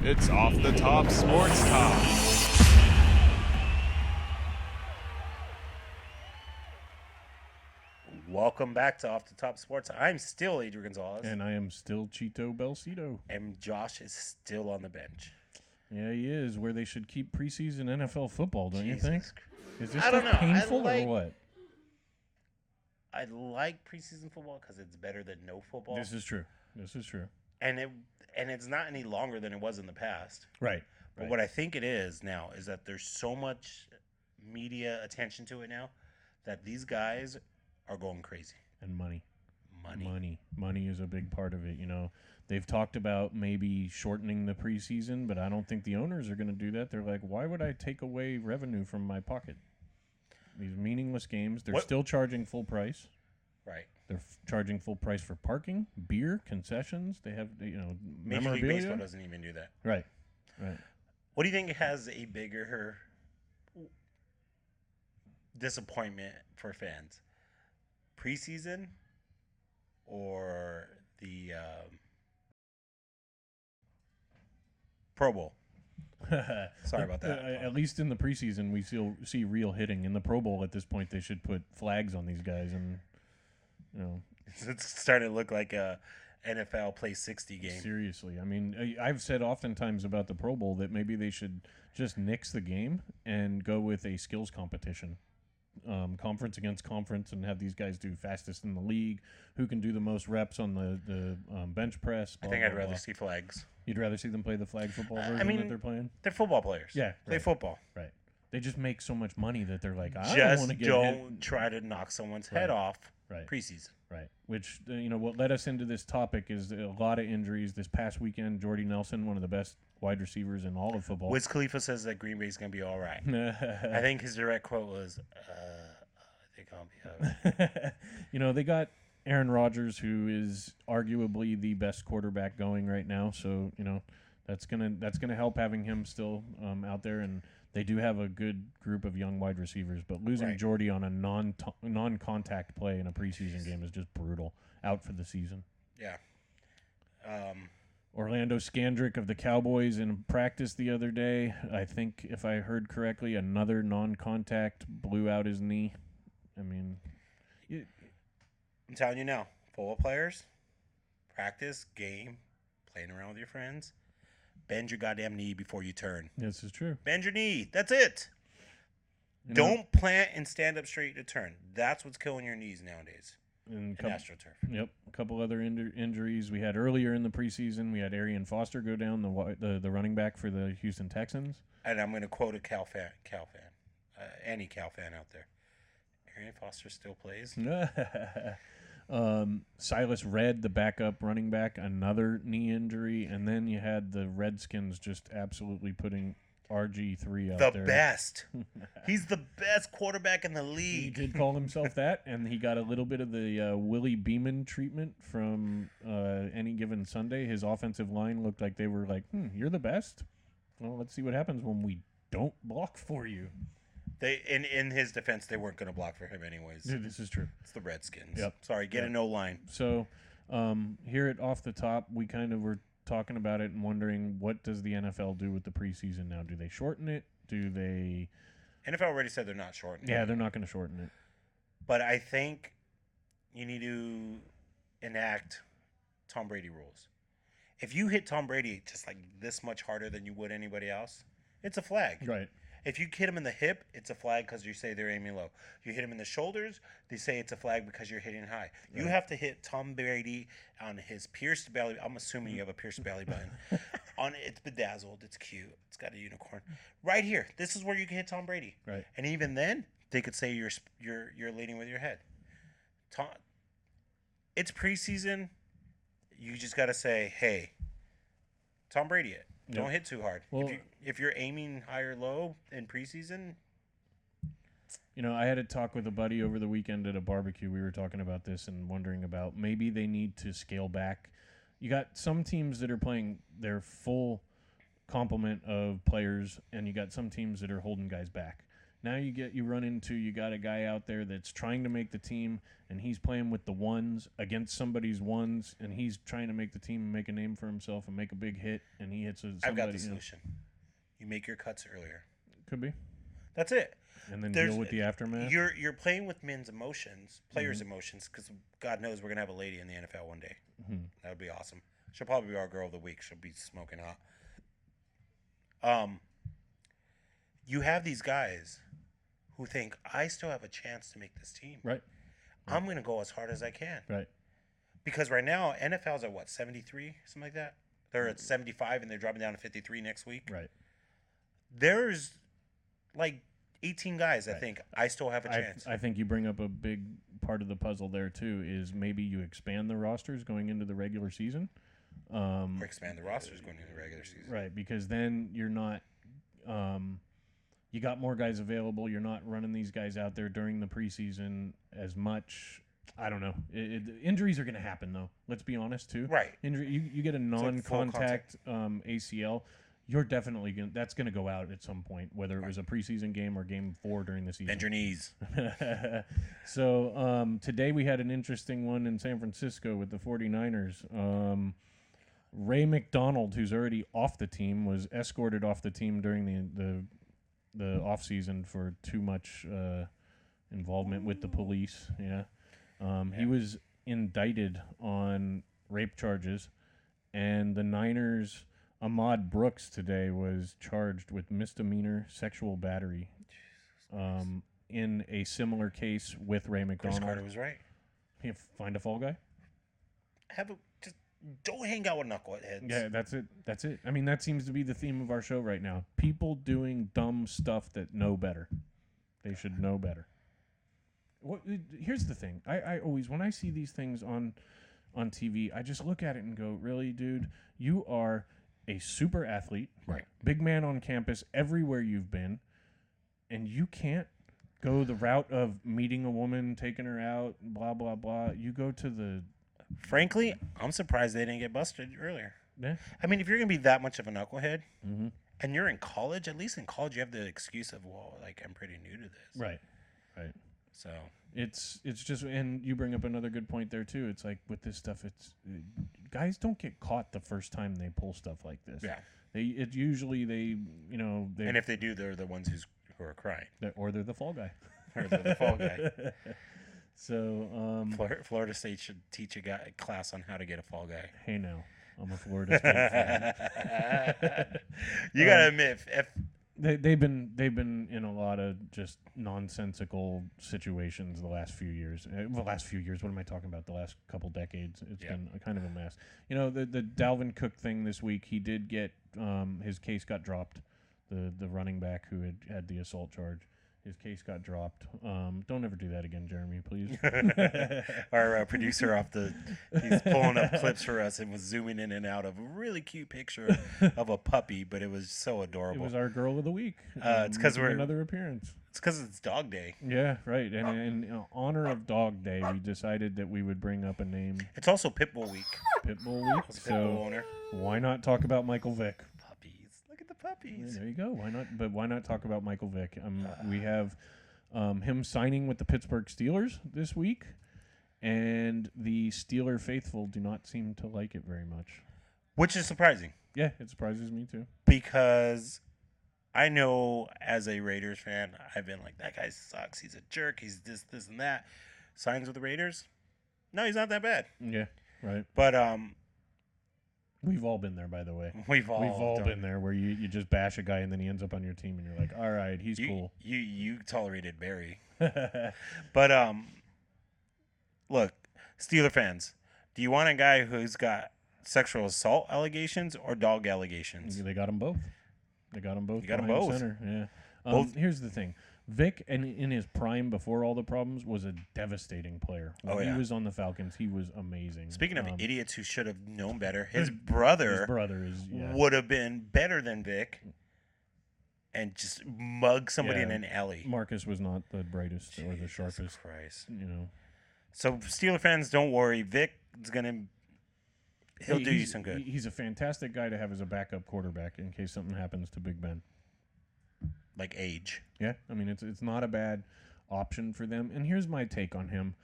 It's Off the Top Sports Talk. Welcome back to Off the Top Sports. I'm still Adrian Gonzalez. And I am still Chito Belcito. And Josh is still on the bench. Yeah, he is, where they should keep preseason NFL football, don't you Jesus think? Christ. Is this I don't stuff know. painful or what? I like preseason football because it's better than no football. This is true. And it's not any longer than it was in the past. Right. But what I think it is now is that there's so much media attention to it now that these guys are going crazy. And money. Money is a big part of it, you know. They've talked about maybe shortening the preseason, but I don't think the owners are going to do that. They're like, why would I take away revenue from my pocket? These meaningless games, they're still charging full price. Right. They're charging full price for parking, beer, concessions. They have, Major memorabilia. League Baseball doesn't even do that. Right. What do you think has a bigger disappointment for fans? Preseason or the Pro Bowl? Sorry about that. At least in the preseason, we still see real hitting. In the Pro Bowl, at this point, they should put flags on these guys, and it's starting to look like a NFL Play 60 game. Seriously, I mean, I've said oftentimes about the Pro Bowl that maybe they should just nix the game and go with a skills competition. Conference against conference, and have these guys do fastest in the league, who can do the most reps on the bench press. I think I'd rather see flags. You'd rather see them play the flag football version that they're playing? They're football players. Yeah. Play football. Right. They just make so much money that they're like, I don't want to get don't try to knock someone's head off preseason. Right. Which, what led us into this topic is a lot of injuries. This past weekend, Jordy Nelson, one of the best wide receivers in all of football. Wiz Khalifa says that Green Bay's going to be all right. I think his direct quote was, I think I'll be all right. They got Aaron Rodgers, who is arguably the best quarterback going right now. So, that's gonna help having him still out there. And they do have a good group of young wide receivers. But losing Jordy on a non-contact play in a preseason game is just brutal. Out for the season. Yeah. Orlando Scandrick of the Cowboys in practice the other day, I think, if I heard correctly, another non-contact blew out his knee. I mean, I'm telling you now, football players, practice, game, playing around with your friends, bend your goddamn knee before you turn. This is true. Bend your knee. That's it. Don't plant and stand up straight to turn. That's what's killing your knees nowadays. In AstroTurf. Yep. A couple other injuries we had earlier in the preseason. We had Arian Foster go down, the running back for the Houston Texans. And I'm going to quote a Cal fan, any Cal fan out there. Arian Foster still plays. Silas Redd, the backup running back, another knee injury. And then you had the Redskins just absolutely putting RG3 out there. The best. He's the best quarterback in the league. He did call himself that, and he got a little bit of the Willie Beeman treatment from Any Given Sunday. His offensive line looked like they were like, you're the best? Well, let's see what happens when we don't block for you. They in his defense, they weren't going to block for him anyways. This is true. It's the Redskins. Yep. Sorry, get a no line. So here at Off the Top, we kind of were talking about it and wondering, what does the NFL do with the preseason now? Do they shorten it? Do they... NFL already said they're not shortening it. Yeah, they're not going to shorten it. But I think you need to enact Tom Brady rules. If you hit Tom Brady just like this much harder than you would anybody else, it's a flag. Right. If you hit him in the hip, it's a flag because you say they're aiming low. You hit him in the shoulders, they say it's a flag because you're hitting high. Right. You have to hit Tom Brady on his pierced belly. I'm assuming you have a pierced belly button. It's bedazzled. It's cute. It's got a unicorn. Right here. This is where you can hit Tom Brady. Right. And even then, they could say you're leading with your head. It's preseason. You just got to say, hey, Tom Brady it. Don't hit too hard. Well, if you're aiming high or low in preseason. I had a talk with a buddy over the weekend at a barbecue. We were talking about this and wondering about maybe they need to scale back. You got some teams that are playing their full complement of players, and you got some teams that are holding guys back. Now you run into you got a guy out there that's trying to make the team, and he's playing with the ones against somebody's ones, and he's trying to make the team and make a name for himself and make a big hit, and he hits somebody. I've got the solution. You make your cuts earlier. Could be. That's it. And then deal with the aftermath. You're playing with men's emotions, players' emotions, because God knows we're gonna have a lady in the NFL one day. That would be awesome. She'll probably be our girl of the week. She'll be smoking hot. You have these guys who think I still have a chance to make this team. Right. I'm gonna go as hard as I can. Right. Because right now NFL's at what, 73, something like that. They're at 75 and they're dropping down to 53 next week. Right. There's like 18 guys that think I still have a chance. I think you bring up a big part of the puzzle there too. Is maybe you expand the rosters going into the regular season. Or expand the rosters going into the regular season. Right, because then you're not. You got more guys available. You're not running these guys out there during the preseason as much. I don't know. Injuries are going to happen, though. Let's be honest, too. Right. Injury. You get a non-contact ACL. You're definitely going. That's going to go out at some point, whether it was a preseason game or game 4 during the season. Bend your knees. So today we had an interesting one in San Francisco with the 49ers. Ray McDonald, who's already off the team, was escorted off the team during the off season for too much involvement with the police. Yeah. He was indicted on rape charges, and the Niners' Ahmad Brooks today was charged with misdemeanor sexual battery in a similar case with Ray McDonald. Chris Carter was right. You find a fall guy? Just don't hang out with knuckleheads. Yeah, that's it. I mean, that seems to be the theme of our show right now. People doing dumb stuff that know better. They should know better. Here's the thing. I always, when I see these things on TV, I just look at it and go, really, dude? You are a super athlete. Right. Big man on campus everywhere you've been, and you can't go the route of meeting a woman, taking her out, blah, blah, blah. You go to the... Frankly, I'm surprised they didn't get busted earlier. Yeah. I mean, if you're going to be that much of a knucklehead, and you're in college, at least in college you have the excuse of, well, like, I'm pretty new to this. Right. So it's just, and you bring up another good point there too. It's like with this stuff, guys don't get caught the first time they pull stuff like this. Yeah. And if they do, they're the ones who are crying, or they're the fall guy. Or they're the fall guy. So Florida State should teach a class on how to get a fall guy. Hey, now I'm a Florida State fan. You gotta admit, if they've been in a lot of just nonsensical situations the last few years. What am I talking about? The last couple decades. It's been a kind of a mess. The Dalvin Cook thing this week. He did get his case got dropped. The running back who had the assault charge. His case got dropped. Don't ever do that again, Jeremy, please. Our producer he's pulling up clips for us and was zooming in and out of a really cute picture of a puppy, but it was so adorable. It was our girl of the week. It's because we're another appearance. It's because it's Dog Day. Yeah, right. And in honor of Dog Day, we decided that we would bring up a name. It's also Pitbull Week. Pitbull Week. Pitbull owner. Why not talk about Michael Vick? Puppies. There you go. Why not? But why not talk about Michael Vick? We have him signing with the Pittsburgh Steelers this week, and the Steeler faithful do not seem to like it very much. Which is surprising. Yeah, it surprises me too. Because I know as a Raiders fan, I've been like, that guy sucks. He's a jerk. He's this, and that. Signs with the Raiders? No, he's not that bad. Yeah, right. But we've all been there, by the way. We've all been there where you just bash a guy and then he ends up on your team and you're like, all right, he's cool. You tolerated Barry. But look, Steeler fans, do you want a guy who's got sexual assault allegations or dog allegations? They got them both. You got them both. Center. Yeah. Here's the thing. Vic, in his prime before all the problems, was a devastating player. When he was on the Falcons, he was amazing. Speaking of idiots who should have known better, his brother would have been better than Vic and just mug somebody in an alley. Marcus was not the brightest or the sharpest. Christ. So Steeler fans, don't worry. Vic is he'll do you some good. He's a fantastic guy to have as a backup quarterback in case something happens to Big Ben. like age. Yeah, I mean it's not a bad option for them. And here's my take on him.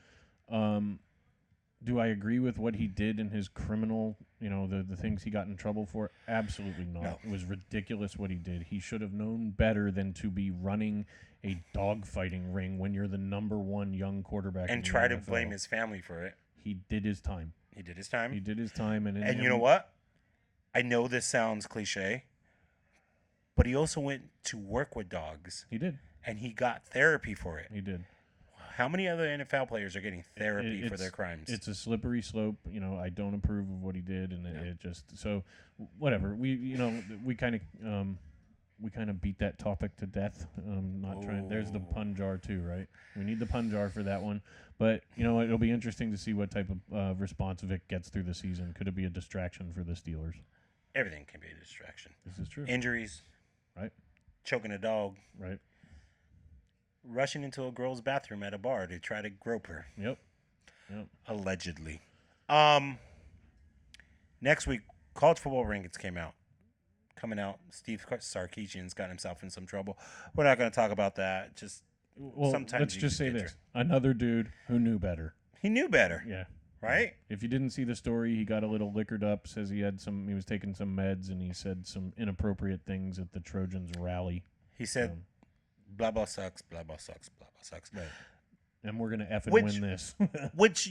Do I agree with what he did in his criminal, the things he got in trouble for? Absolutely not. No. It was ridiculous what he did. He should have known better than to be running a dogfighting ring when you're the number one young quarterback And in the try to NFL. blame his family for it. He did his time. He did his time. He did his time. And you know what? I know this sounds cliche, but he also went to work with dogs. He did. And he got therapy for it. He did. How many other NFL players are getting therapy for their crimes? It's a slippery slope. I don't approve of what he did, and it just so whatever. We kind of beat that topic to death. Not trying. There's the pun jar too, right? We need the pun jar for that one. But it'll be interesting to see what type of response Vic gets through the season. Could it be a distraction for the Steelers? Everything can be a distraction. This is true. Injuries, Right. choking a dog, Right. rushing into a girl's bathroom at a bar to try to grope her. Yep. Allegedly. Next week, college football rankings coming out. Steve Sarkisian's got himself in some trouble. We're not going to talk about that. Sometimes let's just say this: another dude who knew better. He knew better. Yeah. Right? If you didn't see the story, he got a little liquored up. Says he was taking some meds, and he said some inappropriate things at the Trojans rally. He said, "Blah blah sucks. Blah blah sucks. Blah blah sucks." Right. And we're gonna effing win this. Which,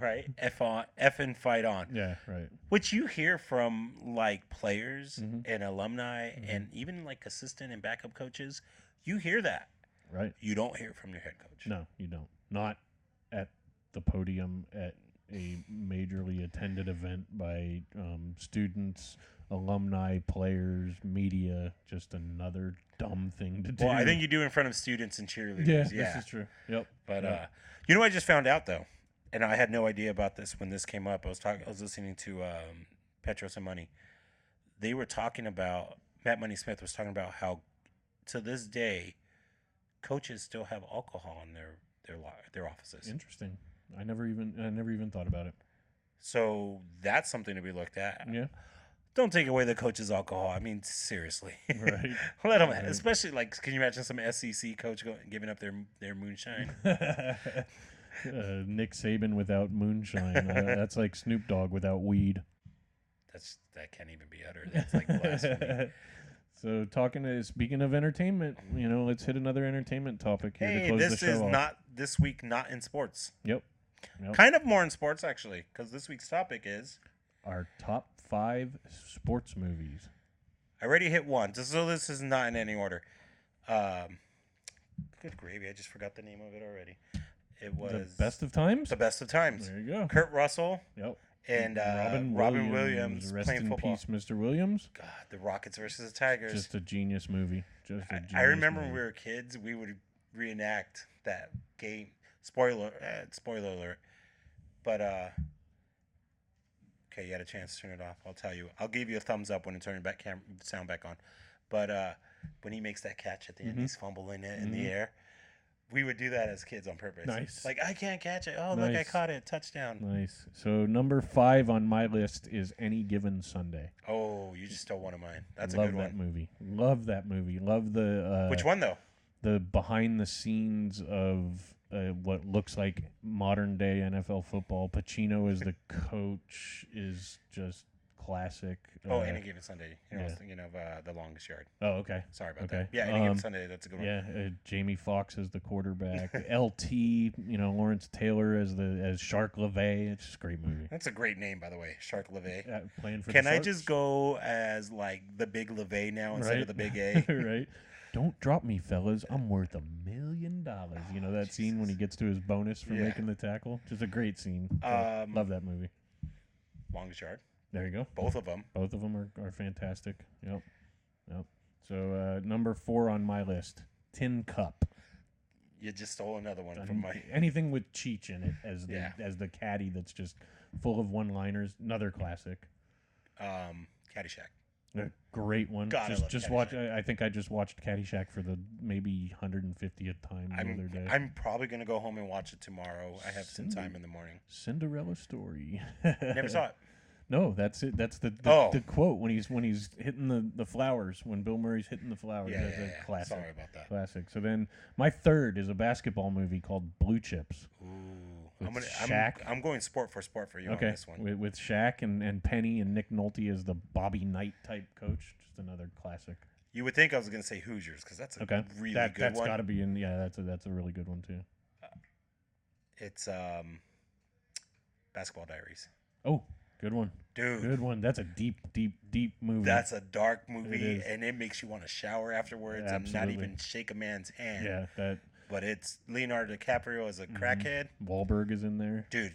right? F and fight on. Yeah, right. Which you hear from like players and alumni and even like assistant and backup coaches. You hear that. Right. You don't hear it from your head coach. No, you don't. Not at the podium at a majorly attended event by students, alumni, players, media. Just another dumb thing to do. Well, I think you do in front of students and cheerleaders. Yeah, this is true. Yep. But you know what I just found out though, and I had no idea about this when this came up. I was listening to Petros and Money. They were talking about Matt Money Smith was talking about how to this day coaches still have alcohol in their offices. Interesting. I never even thought about it. So that's something to be looked at. Yeah. Don't take away the coach's alcohol. I mean, seriously. Right. Let them, especially like, can you imagine some SEC coach giving up their moonshine? Nick Saban without moonshine. That's like Snoop Dogg without weed. That can't even be uttered. That's like blasphemy. So speaking of entertainment, let's hit another entertainment topic here to close the show off. This is not this week, not in sports. Yep. Kind of more in sports actually, because this week's topic is our top 5 sports movies. I already hit one, so this is not in any order. Good gravy! I just forgot the name of it already. It was The Best of Times. The Best of Times. There you go. Kurt Russell. Yep. And Robin Williams Rest playing in football. peace, Mr. Williams. God, the Rockets versus the Tigers. Just a genius movie. I remember when we were kids, we would reenact that game. Spoiler alert. But okay, you had a chance to turn it off. I'll tell you. I'll give you a thumbs up when I turn the sound back on. But when he makes that catch at the end, he's fumbling it in the air. We would do that as kids on purpose. Nice. Like, I can't catch it. Oh, nice. Look, I caught it. Touchdown. Nice. So number 5 on my list is Any Given Sunday. Oh, you just stole one of mine. That's a good one. Love that movie. Love that movie. Love the... Which one, though? The behind the scenes of what looks like modern day NFL football. Pacino as the coach is just classic. Any Given Sunday. I was thinking of The Longest Yard. Oh, okay. Sorry about that. Yeah, Any Given Sunday. That's a good one. Yeah, Jamie Foxx as the quarterback. LT, Lawrence Taylor as Shark LeVay. It's just a great movie. That's a great name, by the way, Shark LeVay. Playing for Can the I Sharks? just go as like the big LeVay now instead of the big A? Right. Don't drop me, fellas. I'm worth $1 million. That scene when he gets to his bonus for making the tackle. Just a great scene. Love that movie. Longest Yard. There you go. Both of them. Both of them are fantastic. Yep. So number 4 on my list, Tin Cup. You just stole another one from my... Anything with Cheech in it as the caddy that's just full of one-liners. Another classic. Caddyshack. A great one. God, I love just Caddyshack. watch. I think I just watched Caddyshack for the maybe 150th time the other day. I'm probably going to go home and watch it tomorrow. I have some time in the morning. Cinderella Story. Never saw it. No, that's it. That's the quote when he's hitting the flowers, when Bill Murray's hitting the flowers. Yeah, That's a classic. Sorry about that. Classic. So then my third is a basketball movie called Blue Chips. Ooh, With Shaq. I'm going sport for you on this one. With Shaq and Penny and Nick Nolte as the Bobby Knight type coach. Just another classic. You would think I was going to say Hoosiers because that's a really good one. That's got to be in. Yeah, that's a really good one too. It's Basketball Diaries. Oh, good one. Dude. Good one. That's a deep movie. That's a dark movie, and it makes you want to shower afterwards and not even shake a man's hand. Yeah, But it's Leonardo DiCaprio as a crackhead. Wahlberg is in there. Dude,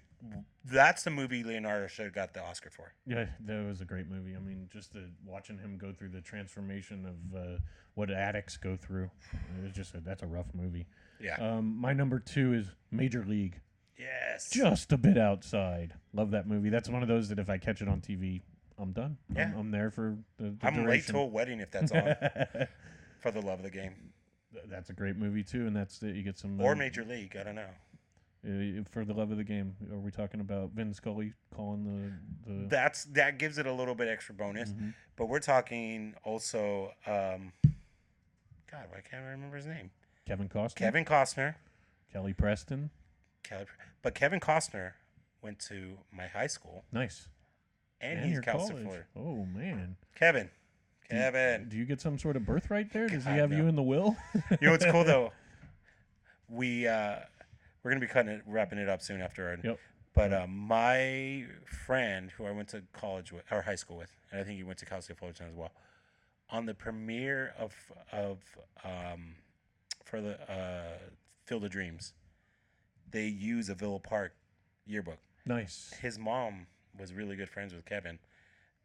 that's the movie Leonardo should have got the Oscar for. Yeah, that was a great movie. I mean, just watching him go through the transformation of what addicts go through. It was that's a rough movie. Yeah. My number 2 is Major League. Yes. Just a bit outside. Love that movie. That's one of those that if I catch it on TV, I'm done. Yeah. I'm there for the I'm duration. late to a wedding if that's on. For the love of the game. That's a great movie too, and you get some. Or Major League, I don't know. For the love of the game, are we talking about Vin Scully calling the? That gives it a little bit extra bonus, but we're talking also. God, why can't I remember his name? Kevin Costner. Kevin Costner. Kelly Preston. But Kevin Costner went to my high school. Nice. And he's counselor for. Oh man. Kevin. Do you get some sort of birthright there? Does he God, have no. you in the will? You know what's cool though? We're gonna be wrapping it up soon after. Yep. But my friend who I went to college with or high school with, and I think he went to Cal State Fullerton as well, on the premiere of for the Field of Dreams, they use a Villa Park yearbook. Nice. His mom was really good friends with Kevin,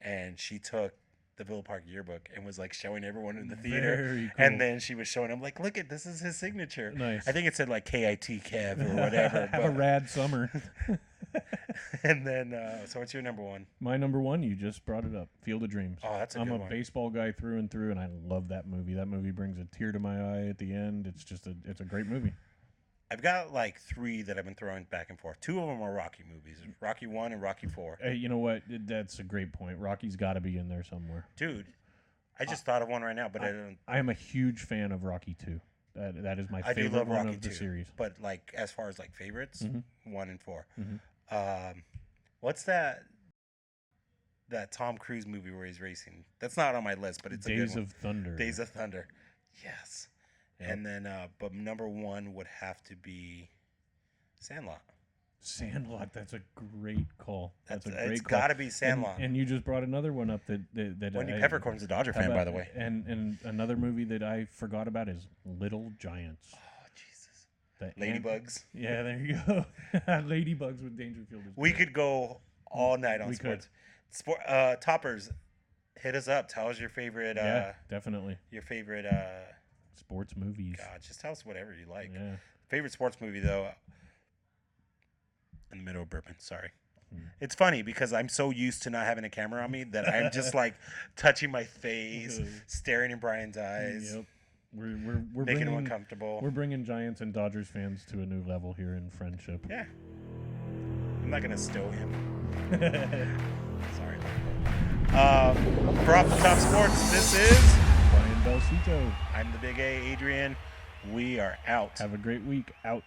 and she took the Villa Park yearbook and was like showing everyone in the theater. Very cool. And then she was showing him like, look this is his signature. Nice. I think it said like KIT Kev or whatever. Have a rad summer. And then so what's your number 1? My number 1, you just brought it up, Field of Dreams. Oh, that's a good I'm one. a baseball guy through and through, and I love that movie. That movie brings a tear to my eye at the end. It's just it's a great movie. I've got like 3 that I've been throwing back and forth. 2 of them are Rocky movies, Rocky 1 and Rocky 4. Hey, you know what? That's a great point. Rocky's got to be in there somewhere. Dude, I just thought of one right now, but I don't. I am a huge fan of Rocky 2. That is my I do favorite love one Rocky of the 2, series. But like as far as like favorites, 1 and 4. Mm-hmm. What's that Tom Cruise movie where he's racing? That's not on my list, but it's Days a good of Thunder. Days of Thunder. Yes. Yep. And then, but number 1 would have to be Sandlot. Sandlot. That's a great call. That's a great call. It's got to be Sandlot. And you just brought another one up that Wendy Peppercorn's a Dodger fan, by the way. And another movie that I forgot about is Little Giants. Oh, Jesus. Ladybugs. Yeah, there you go. Ladybugs with Dangerfield. We could go all night on sports. Toppers, hit us up. Tell us your favorite. Yeah, definitely. Your favorite sports movies. God, just tell us whatever you like. Yeah. Favorite sports movie though. In the middle of burping. Sorry. It's funny because I'm so used to not having a camera on me that I'm just like touching my face, staring in Brian's eyes. Yep. We're making him uncomfortable. We're bringing Giants and Dodgers fans to a new level here in friendship. Yeah. I'm not gonna stow him. Sorry. For Off the Top Sports, this is Brian Belcito. I'm the Big A, Adrian. We are out. Have a great week. Out.